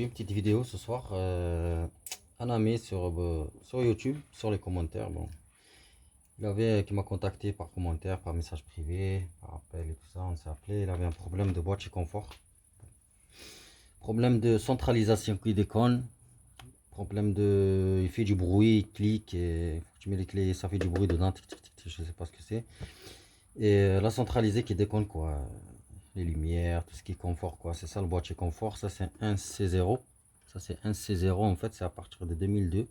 une petite vidéo ce soir. Un ami sur YouTube, sur les commentaires. Bon, qui m'a contacté par commentaire, par message privé, par appel et tout ça. On s'est appelé. Il avait un problème de boîtier confort, problème de centralisation qui déconne, problème de, il fait du bruit, il clique et tu mets les clés, ça fait du bruit dedans. Tic, tic, tic, tic, je sais pas ce que c'est. Et la centralisée qui déconne quoi. Les lumières, tout ce qui est confort quoi. C'est ça le boîtier confort. Ça c'est un C0. Ça c'est un C0 en fait. C'est à partir de 2002.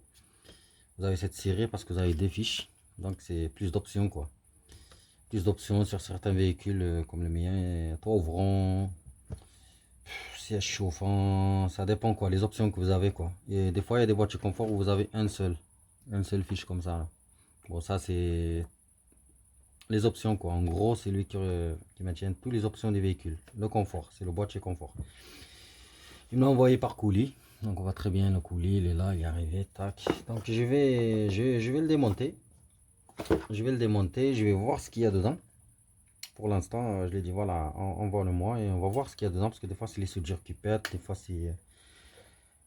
Vous avez cette série parce que vous avez deux fiches. Donc c'est plus d'options quoi. Plus d'options sur certains véhicules comme le mien. Toit ouvrant, siège chauffant. Ça dépend quoi. Les options que vous avez quoi. Et des fois il y a des boîtiers confort où vous avez un seul. Une seule fiche comme ça là. Bon ça c'est les options quoi. En gros c'est lui qui maintient toutes les options des véhicules. Le confort, c'est le boîtier confort. Il me l'a envoyé par colis. Donc on voit très bien le colis, il est là, il est arrivé, tac. Donc je vais le démonter. Je vais le démonter, je vais voir ce qu'il y a dedans. Pour l'instant, je l'ai dit voilà, envoie-le-moi et on va voir ce qu'il y a dedans. Parce que des fois c'est les soudures qui pètent, des fois il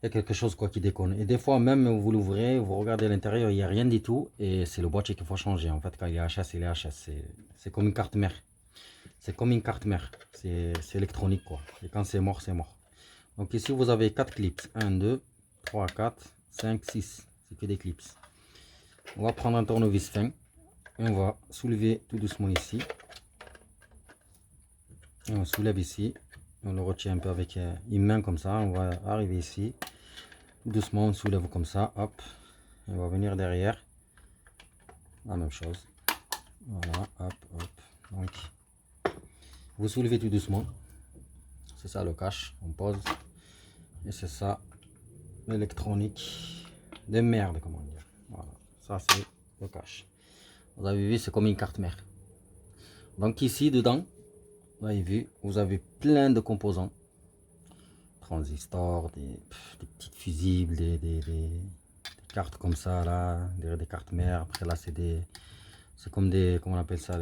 y a quelque chose quoi qui déconne. Et des fois même vous l'ouvrez, vous regardez à l'intérieur, il n'y a rien du tout. Et c'est le boîtier qu'il faut changer. En fait quand il est HS, il est HS. C'est comme une carte mère. C'est comme une carte mère. C'est électronique quoi. Et quand c'est mort, c'est mort. Donc ici vous avez 4 clips. 1, 2, 3, 4, 5, 6. C'est que des clips. On va prendre un tournevis fin. Et on va soulever tout doucement ici. Et on soulève ici. On le retient un peu avec une main comme ça. On va arriver ici. Tout doucement on soulève comme ça. Hop. Et on va venir derrière. La même chose. Voilà. Hop, hop. Donc vous soulevez tout doucement. C'est ça le cache. On pose. Et c'est ça l'électronique de merde, comment dire. Voilà, ça c'est le cache. Vous avez vu, c'est comme une carte mère. Donc ici dedans, vous avez vu, vous avez plein de composants, transistors, des petites fusibles, des cartes comme ça là, des cartes mères. Après là c'est comme des, comment on appelle ça,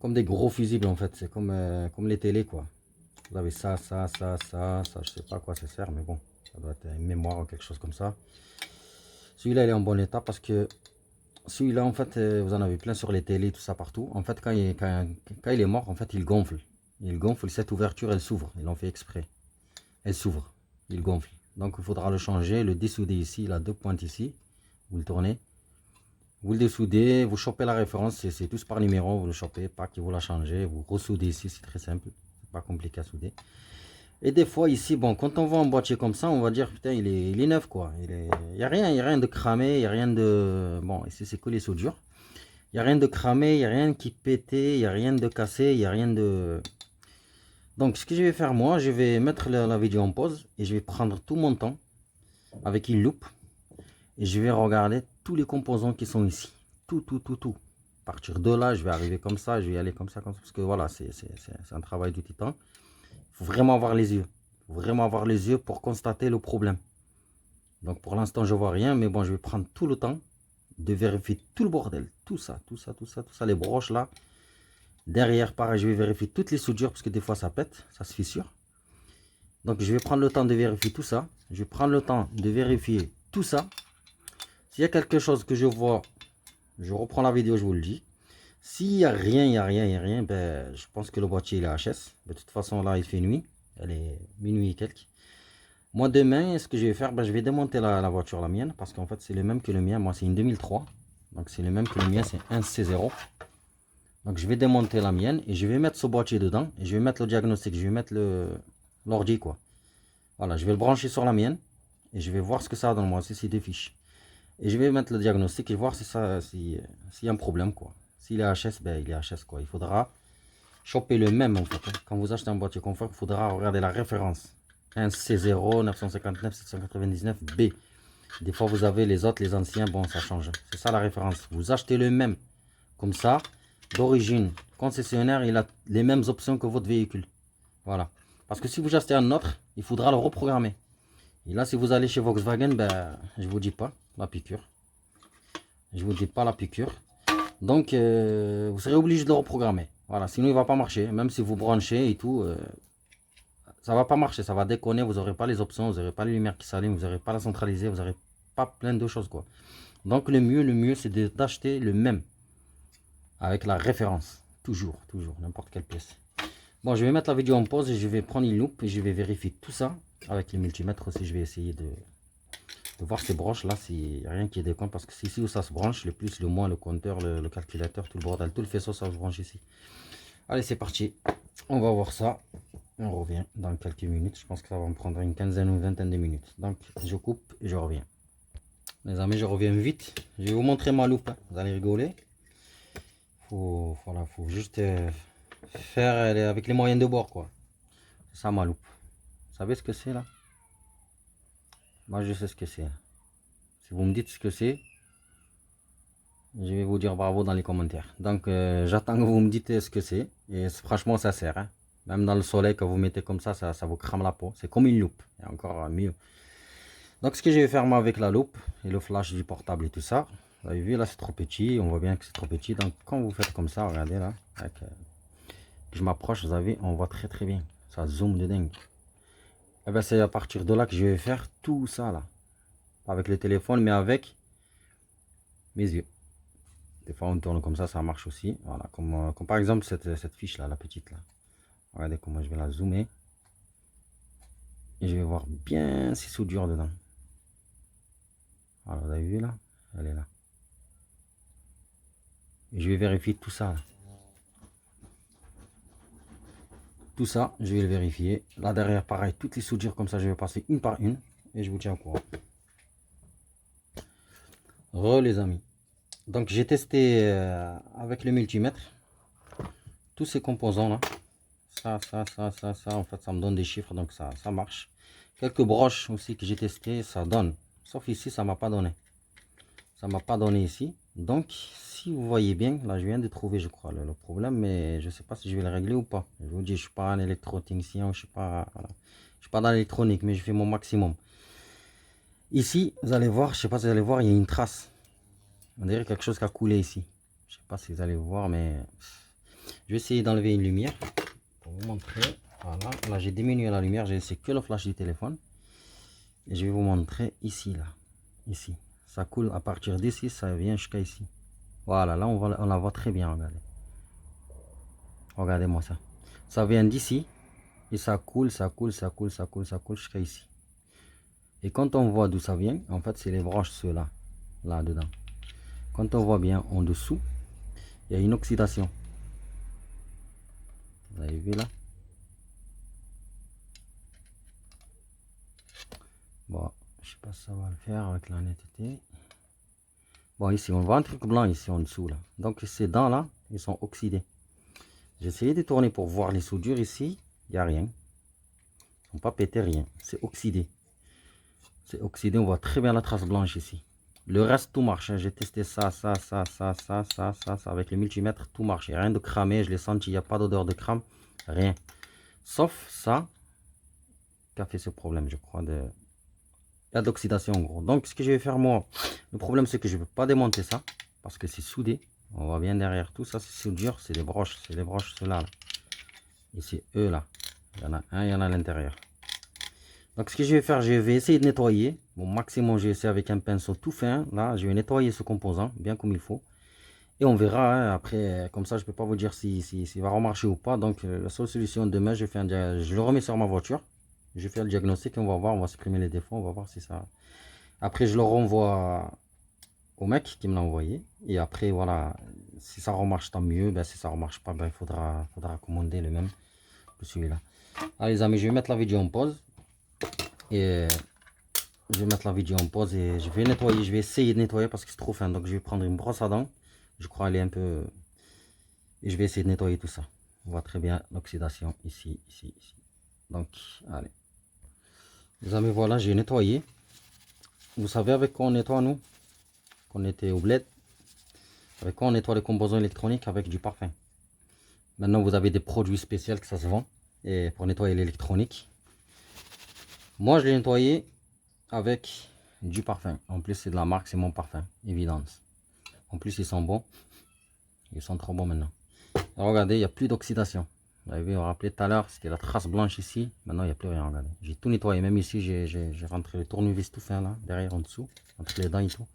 comme des gros fusibles en fait. C'est comme les télés quoi. Vous avez ça, je sais pas à quoi ça sert, mais bon, ça doit être une mémoire ou quelque chose comme ça. Celui-là il est en bon état parce que celui-là en fait vous en avez plein sur les télés, tout ça partout. En fait quand il est mort, en fait il gonfle. Il gonfle, cette ouverture elle s'ouvre, ils l'ont fait exprès. Elle s'ouvre, il gonfle. Donc il faudra le changer, le dessouder ici, il a deux pointes ici. Vous le tournez, vous le dessoudez, vous chopez la référence, c'est tous par numéro, vous le chopez, pas que vous la changez, vous ressoudez ici, c'est très simple, c'est pas compliqué à souder. Et des fois ici, bon, quand on voit un boîtier comme ça, on va dire putain, il est neuf quoi. Il n'y a rien de cramé, il n'y a rien de. Bon, ici c'est que les soudures. Il n'y a rien de cramé, il n'y a rien qui pétait, il n'y a rien de cassé, il n'y a rien de. Donc ce que je vais faire moi, je vais mettre la vidéo en pause et je vais prendre tout mon temps avec une loupe et je vais regarder tous les composants qui sont ici. Tout. À partir de là, je vais arriver comme ça, je vais aller comme ça, parce que voilà, c'est un travail du titan. Il faut vraiment avoir les yeux. Il faut vraiment avoir les yeux pour constater le problème. Donc pour l'instant, je vois rien, mais bon, je vais prendre tout le temps de vérifier tout le bordel. Tout ça, les broches là. Derrière, pareil, je vais vérifier toutes les soudures, parce que des fois ça pète, ça se fissure. Donc je vais prendre le temps de vérifier tout ça. Je vais prendre le temps de vérifier tout ça. S'il y a quelque chose que je vois, je reprends la vidéo, je vous le dis. S'il n'y a rien, ben, je pense que le boîtier il est HS. De toute façon, là, il fait nuit. Elle est minuit et quelques. Moi, demain, ce que je vais faire, ben, je vais démonter la voiture, la mienne, parce qu'en fait, c'est le même que le mien. Moi, c'est une 2003. Donc, c'est le même que le mien, c'est un C0. Donc, je vais démonter la mienne et je vais mettre ce boîtier dedans. Et je vais mettre le diagnostic. Je vais mettre l'ordi, quoi. Voilà, je vais le brancher sur la mienne. Et je vais voir ce que ça a dans moi. C'est des fiches. Et je vais mettre le diagnostic et voir s'il y a un problème, quoi. S'il est HS, ben il est HS quoi. Il faudra choper le même en fait. Quand vous achetez un boîtier confort, il faudra regarder la référence. Un C0, 959, 799, B. Des fois vous avez les autres, les anciens, bon ça change. C'est ça la référence. Vous achetez le même. Comme ça, d'origine, concessionnaire, il a les mêmes options que votre véhicule. Voilà. Parce que si vous achetez un autre, il faudra le reprogrammer. Et là, si vous allez chez Volkswagen, ben, je vous dis pas la piqûre. Je vous dis pas la piqûre. Donc, vous serez obligé de le reprogrammer. Voilà, sinon il va pas marcher. Même si vous branchez et tout, ça va pas marcher, ça va déconner, vous n'aurez pas les options, vous n'aurez pas les lumières qui s'allument, vous n'aurez pas la centralisée, vous n'aurez pas plein de choses quoi. Donc le mieux c'est d'acheter le même avec la référence, toujours, n'importe quelle pièce. Bon, je vais mettre la vidéo en pause et je vais prendre une loupe et je vais vérifier tout ça avec les multimètres aussi. Je vais essayer de voir ces broches là, s'il n'y a rien qui déconne, parce que c'est ici où ça se branche, le plus, le moins, le compteur, le calculateur, tout le bordel, tout le faisceau, ça se branche ici. Allez, c'est parti, on va voir ça. On revient dans quelques minutes. Je pense que ça va me prendre une quinzaine ou une vingtaine de minutes. Donc, je coupe et je reviens. Les amis, je reviens vite. Je vais vous montrer ma loupe. Hein. Vous allez rigoler. Voilà, faut juste faire avec les moyens de bord, quoi. C'est ça ma loupe. Vous savez ce que c'est là? Moi, je sais ce que c'est. Si vous me dites ce que c'est, je vais vous dire bravo dans les commentaires. Donc, j'attends que vous me dites ce que c'est. Et franchement, ça sert. Hein. Même dans le soleil, quand vous mettez comme ça vous crame la peau. C'est comme une loupe. Et encore mieux. Donc, ce que je vais faire moi avec la loupe et le flash du portable et tout ça. Vous avez vu là, c'est trop petit. On voit bien que c'est trop petit. Donc, quand vous faites comme ça, regardez là. Avec, je m'approche, vous avez, on voit très bien. Ça zoome de dingue. Et ben, c'est à partir de là que je vais faire tout ça là. Avec le téléphone, mais avec mes yeux. Des fois, on tourne comme ça marche aussi. Voilà, comme par exemple cette fiche là, la petite là. Regardez comment je vais la zoomer. Et je vais voir bien ces soudures dedans. Voilà, vous avez vu là? Elle est là. Et je vais vérifier tout ça. Là. Tout ça, je vais le vérifier. Là derrière, pareil, toutes les soudures comme ça, je vais passer une par une. Et je vous tiens au courant. Les amis. Donc j'ai testé avec le multimètre. Tous ces composants là. Ça, en fait, ça me donne des chiffres. Donc ça marche. Quelques broches aussi que j'ai testé, ça donne. Sauf ici, ça m'a pas donné. Ça m'a pas donné ici. Donc, si vous voyez bien, là, je viens de trouver, je crois, le problème, mais je sais pas si je vais le régler ou pas. Je vous dis, je suis pas un électrotechnicien, je suis pas, voilà. Je suis pas dans l'électronique, mais je fais mon maximum. Ici, vous allez voir, je sais pas si vous allez voir, il y a une trace. On dirait quelque chose qui a coulé ici. Je sais pas si vous allez voir, mais je vais essayer d'enlever une lumière pour vous montrer. Voilà, là, j'ai diminué la lumière, j'ai laissé que le flash du téléphone. Et je vais vous montrer ici, là, ici. Ça coule à partir d'ici, ça vient jusqu'à ici. Voilà, là on la voit très bien, regardez. Regardez-moi ça. Ça vient d'ici et ça coule jusqu'à ici. Et quand on voit d'où ça vient, en fait c'est les branches ceux-là, là-dedans. Quand on voit bien en dessous, il y a une oxydation. Vous avez vu là? Bon, je sais pas si ça va le faire avec la netteté. Bon, ici on voit un truc blanc ici en dessous là. Donc ces dents là, ils sont oxydés. J'ai essayé de tourner pour voir les soudures ici. Il n'y a rien. Ils n'ont pas pété, rien. C'est oxydé. C'est oxydé. On voit très bien la trace blanche ici. Le reste, tout marche. Hein. J'ai testé ça avec le multimètre. Tout marche. Il n'y a rien de cramé. Je l'ai senti. Il n'y a pas d'odeur de crame. Rien. Sauf ça qui a fait ce problème, je crois. Il y a d'oxydation en gros. Donc, ce que je vais faire moi, le problème, c'est que je ne peux pas démonter ça. Parce que c'est soudé. On voit bien derrière tout ça, c'est soudure, c'est des broches, ceux-là. Là. Et c'est eux là. Il y en a un, il y en a à l'intérieur. Donc ce que je vais faire, je vais essayer de nettoyer. Bon, maximum, je vais essayer avec un pinceau tout fin. Là, je vais nettoyer ce composant, bien comme il faut. Et on verra, hein, après, comme ça, je ne peux pas vous dire s'il va remarcher ou pas. Donc la seule solution, demain, je le remets sur ma voiture. Je fais le diagnostic, on va voir, on va supprimer les défauts, on va voir si ça... Après, je le renvoie au mec qui me l'a envoyé. Et après, voilà, si ça remarche, tant mieux. Ben, si ça remarche pas, ben, il faudra commander le même que celui-là. Allez les amis, je vais mettre la vidéo en pause. Et je vais mettre la vidéo en pause et je vais nettoyer. Je vais essayer de nettoyer parce que c'est trop fin. Donc, je vais prendre une brosse à dents. Je crois qu'elle est un peu... Et je vais essayer de nettoyer tout ça. On voit très bien l'oxydation ici. Donc, allez. Les amis, voilà, j'ai nettoyé. Vous savez avec quoi on nettoie, nous? Qu'on était au bled. Avec quoi on nettoie les composants électroniques? Avec du parfum. Maintenant, vous avez des produits spéciaux que ça se vend. Et pour nettoyer l'électronique. Moi, je l'ai nettoyé avec du parfum. En plus, c'est de la marque, c'est mon parfum. Évidence. En plus, ils sont bons. Ils sont trop bons maintenant. Alors, regardez, il n'y a plus d'oxydation. Vous avez vu, vous vous rappelez tout à l'heure, c'était la trace blanche ici. Maintenant, il n'y a plus rien, regardez. J'ai tout nettoyé. Même ici, j'ai rentré le tournevis tout fin là, derrière, en dessous, entre les dents et tout.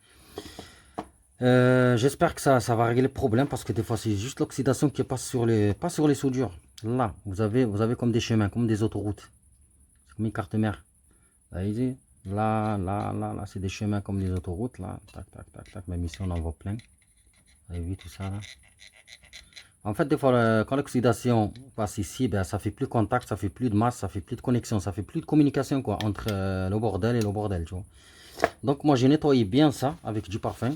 J'espère que ça va régler le problème parce que des fois, c'est juste l'oxydation qui passe pas sur les soudures. Là, vous avez comme des chemins, comme des autoroutes. C'est comme une carte mère. Vous avez dit, là, c'est des chemins comme des autoroutes. Là, tac, tac, tac, tac. Même ici, on en voit plein. Vous avez vu tout ça là? En fait, des fois, quand l'oxydation passe ici, ben, ça fait plus contact, ça fait plus de masse, ça fait plus de connexion, ça fait plus de communication quoi, entre le bordel et le bordel, tu vois. Donc moi, j'ai nettoyé bien ça avec du parfum.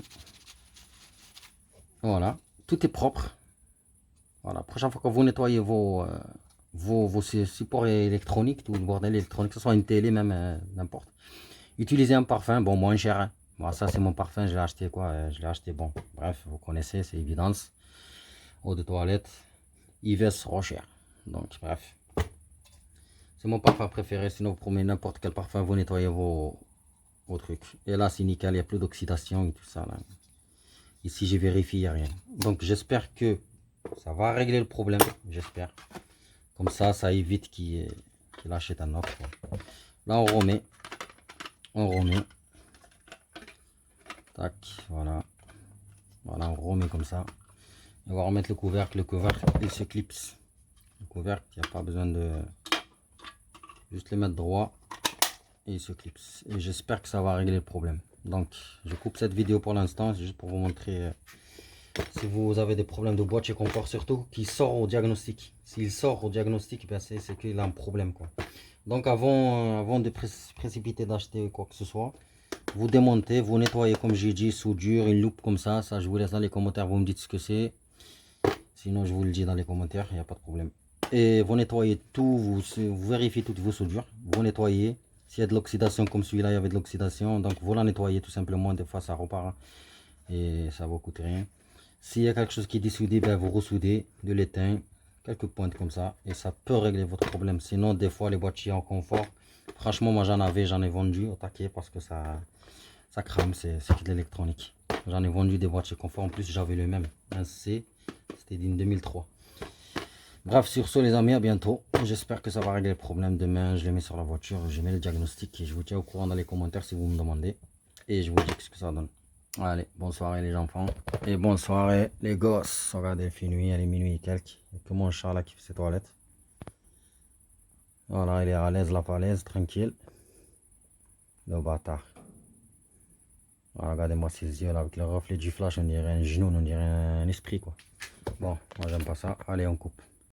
Voilà, tout est propre. Voilà, prochaine fois que vous nettoyez vos supports électroniques, tout le bordel électronique, que ce soit une télé, même n'importe. Utilisez un parfum, bon, moins cher. Hein. Bon, ça, c'est mon parfum, je l'ai acheté quoi, je l'ai acheté, bon, bref, vous connaissez, c'est évidence. Eau de toilette. Yves Rocher. Donc, bref. C'est mon parfum préféré. Sinon, vous prenez n'importe quel parfum, vous nettoyez vos trucs. Et là, c'est nickel. Il n'y a plus d'oxydation et tout ça. Là. Ici, j'ai vérifié, il n'y a rien. Donc, j'espère que ça va régler le problème. J'espère. Comme ça évite qu'il achète un autre. Là, on remet. On remet. Tac, voilà. Voilà, on remet comme ça. On va remettre le couvercle. Le couvercle, il se clipse. Le couvercle, il n'y a pas besoin de... Juste le mettre droit et il se clipse. Et j'espère que ça va régler le problème. Donc je coupe cette vidéo pour l'instant, c'est juste pour vous montrer si vous avez des problèmes de boîtier confort surtout, qui sort au diagnostic. S'il sort au diagnostic, ben c'est qu'il a un problème quoi. Donc avant de précipiter d'acheter quoi que ce soit, vous démontez, vous nettoyez comme j'ai dit, soudure, une loupe comme ça je vous laisse dans les commentaires, vous me dites ce que c'est. Sinon je vous le dis dans les commentaires, il n'y a pas de problème. Et vous nettoyez tout, vous vérifiez toutes vos soudures, vous nettoyez. S'il y a de l'oxydation comme celui-là, il y avait de l'oxydation, donc vous la nettoyez tout simplement, des fois ça repart et ça vous coûte rien. S'il y a quelque chose qui est dissoudé, ben vous ressoudez de l'étain, quelques pointes comme ça, et ça peut régler votre problème. Sinon, des fois les boîtiers en confort, franchement moi j'en ai vendu au taquet parce que ça crame, c'est de l'électronique. J'en ai vendu des boîtiers confort, en plus j'avais le même, un C, c'était d'une 2003. Bref, sur ce les amis, à bientôt. J'espère que ça va régler le problème. Demain, je les mets sur la voiture, je mets le diagnostic et je vous tiens au courant dans les commentaires si vous me demandez. Et je vous dis ce que ça donne. Allez, bonne soirée les enfants. Et bonne soirée les gosses. Regardez, il fait nuit, il est minuit et quelques. Il y a que mon chat là qui fait ses toilettes. Voilà, il est à l'aise, la falaise, tranquille. Le bâtard. Voilà, regardez-moi ces yeux là avec le reflet du flash, on dirait un genou, on dirait un esprit quoi. Bon, moi j'aime pas ça. Allez, on coupe.